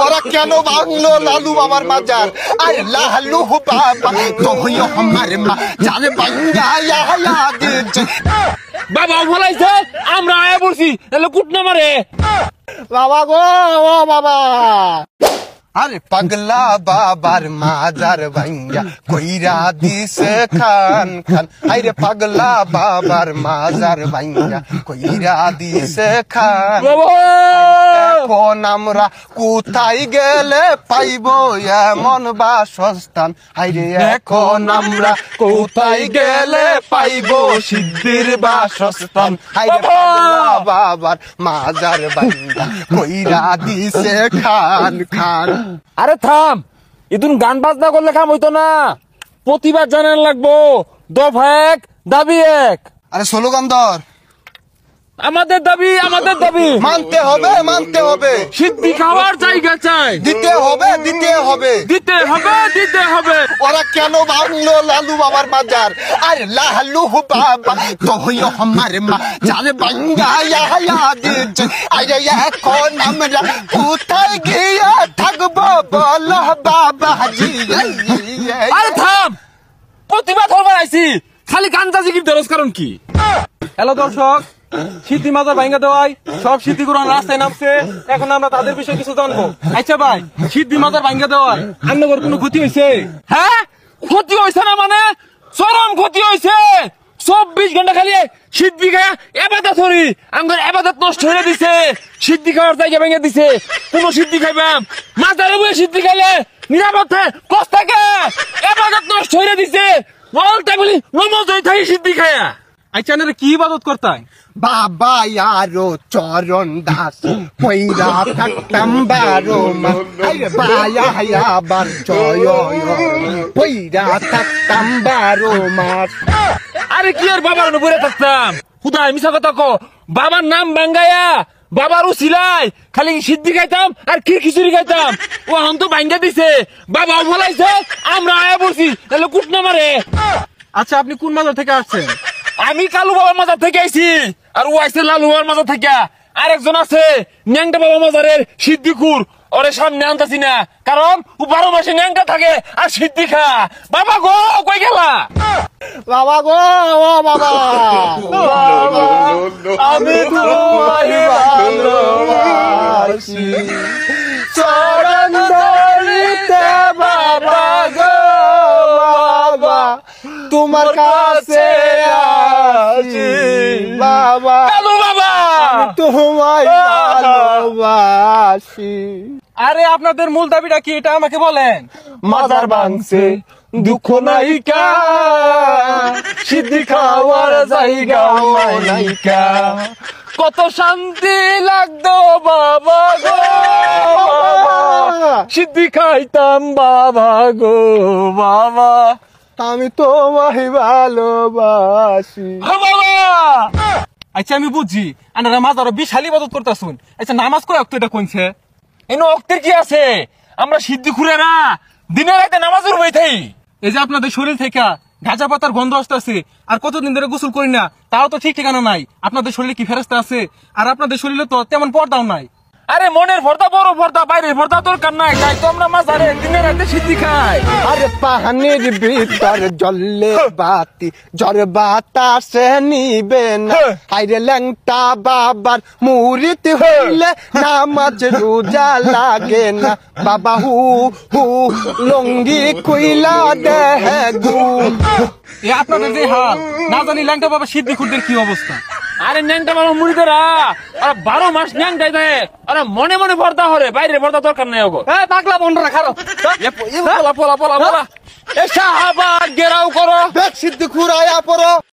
ওরা কেন ভাঙলো লালু বাবার মাজার? আরে লালু বাবা তুই আমার মাজার ভাঙ্গা দিয়েছে। বাবা বলাইছে আমরা আয়া বলছি তাহলে কুটনা মারে। বাবা গো ও বাবা, আরে পাগলা বাবার মাজার ভাঙ্গা কইরা দিছে খান খান। আরে পাগলা বাবার মাজার ভাঙ্গা কইরা দিছে খান। এখন আমরা কোথায় গেলে পাইবো এমন বাসস্থান? আরে এখন আমরা কোথায় গেলে পাইবো সিদ্ধির বাসস্থান? আরে পাগলা বাবার মাজার ভাঙ্গা কইরা দিছে খান খান। আরে থাম, ইদুন গান বাজনা করলে কাম হইতো না, প্রতিবাদ জানান লাগবো। দফা এক দাবি এক। আরে স্লোগান ধর। আমাদের দাবি মানতে হবে মানতে হবে, সিদ্ধি খাওয়ার জায়গা চাই, দিতে হবে দিতে হবে দিতে হবে দিতে হবে। ওরা কেন ভাঙলো লালু বাবার মাজার? আরে লালু বাবা তুই আমার মাজার ভাঙ্গা দিয়েছে। আরে এখন আমরা কোথায় গিয়ে থাকবো বলো বাবাজি? আরে থাম, প্রতিবাদ হবার আইছি, খালি গান জাজি কি দরজ কারণ কি? হ্যালো দর্শক, সিদ্ধি মাজার ভাঙ্গা দেওয়ায় সব সিদ্ধি গুলো রাস্তায় নামছে। এখন আমরা তাদের বিষয়ে কিছু জানবো। আচ্ছা ভাই, সিদ্ধি মাজার ভাঙ্গা দেওয়ায় আপনাদের কোনো ক্ষতি হয়েছে? হ্যাঁ, ক্ষতি হয়েছে না মানে চরম ক্ষতি হয়েছে। 24 ঘন্টা খালি সিদ্ধি খায়া এবাদত করি, আমার এবাদত নষ্ট হয়ে দিছে। সিদ্ধি খাওয়ার জায়গা ভেঙে দিছে। কোন সিদ্ধি খাইবাম, মাজারে বসে সিদ্ধি খাইলে নিরাপদ কষ্ট থাকে, এবাদত নষ্ট হয়ে দিছে। বলতে বলি নমজ হয়ে থাকি সিদ্ধি খায়া। আচ্ছা না কি ইবাদত করতাই? বাবা আরো চরণ দাস কইরা থাকতাম 12 মাস। আরে বায়া আবার জয় কইরা থাকতাম 12 মাস। আরে কি আর বাবার উপরে থাকতাম, খুদা মিশা কথা কো। বাবার নাম বাঙ্গায়া বাবার উছিলাই খালি সিদ্ধি খাইতাম আর খিচুড়ি খাইতাম। ও এখন তো ভাঙ্গা দিছে, বাবা বলাইছে আমরা আয়া বলছি তাহলে কুটনা মারে। আচ্ছা আপনি কোন মাজার থেকে আসছেন? আমি কালু বাবার মাজার থেকে আইছি, আর ও আইছে লালু বাবার মাজার থেকে। আরেকজন আছে ন্যাংটা বাবা মাজারের সিদ্ধিকুর, ওরে সামনে আনতাছি না, কারণ ও 12 মাসে ন্যাংটা থাকে আর সিদ্ধি খা। বাবা গো কই গেলা? বাবা গো ও বাবা, আমি তোমায় ভালোবাসি, চরণ ধরিতে বাবা গো বাবা, তোমার কাছে আসি বাবা, কালু বাবা তোমায় ভালোবাসি। আরে আপনাদের মূল দাবিটা কি এটা আমাকে বলেন। মাজার ভাঙছে দুঃখ নাইকা, সিদ্ধি খাওয়ার জায়গা নাইকা, কত শান্তি লাগতো বাবা গো, সিদ্ধি খাইতাম বাবা গো বাবা, আমি তোমায় ভালোবাসি। আচ্ছা আমি বুঝছি আপনারা মাজারও বিশাল ইবাদত করতেছুন। আচ্ছা নামাজ কয় ওয়াক্ত এটা কোনছে? এনে অক্তের কি আছে? আমরা সিদ্ধি খুঁড়েরা দিনে রাতে নামাজের বই থাই। এই যে আপনাদের শরীর থেকে গাঁজা পাতার গন্ধ আসতেছে, আর কতদিন ধরে গোসল করি না, তাও তো ঠিক ঠিকানা নাই। আপনাদের শরীরে কি ফেরেস্তা আছে? আর আপনাদের শরীরে তো তেমন পর্দাও নাই। আরে মনের ভর্তা বড় ভর্তা, বাইরের ভর্তা দরকার নাই, তাই তো আমরা মাজারে দিনে রাতে সিদ্ধি খাই। আরে পাহানির ভিতর জ্বললে বাতি, জ্বর বাতাসে নিবে না। আরে ল্যাংটা বাবার মুরিদ হইলে নামাজ রোজা লাগে না। বাবা হু হু লঙ্গি কইলা দেহে গু। এ আপনাদের যে হাল, না জানি ল্যাংটা বাবা সিদ্ধি খুরদের কি অবস্থা। আরে ন্যাংটা বাবা মুড়িদেরা আর 12 মাস ন্যাংটাই দেয়, আরে মনে মনে ভর্তা হরে, বাইরের ভর্তা দরকার নেই ওগো। হ্যাঁ পাগলা বন্ধরা খারো, পোলা পোলা পোলা পোলা এ সাহাবা গেরাও করো, সিদ্ধি খুরায়া পড়ো।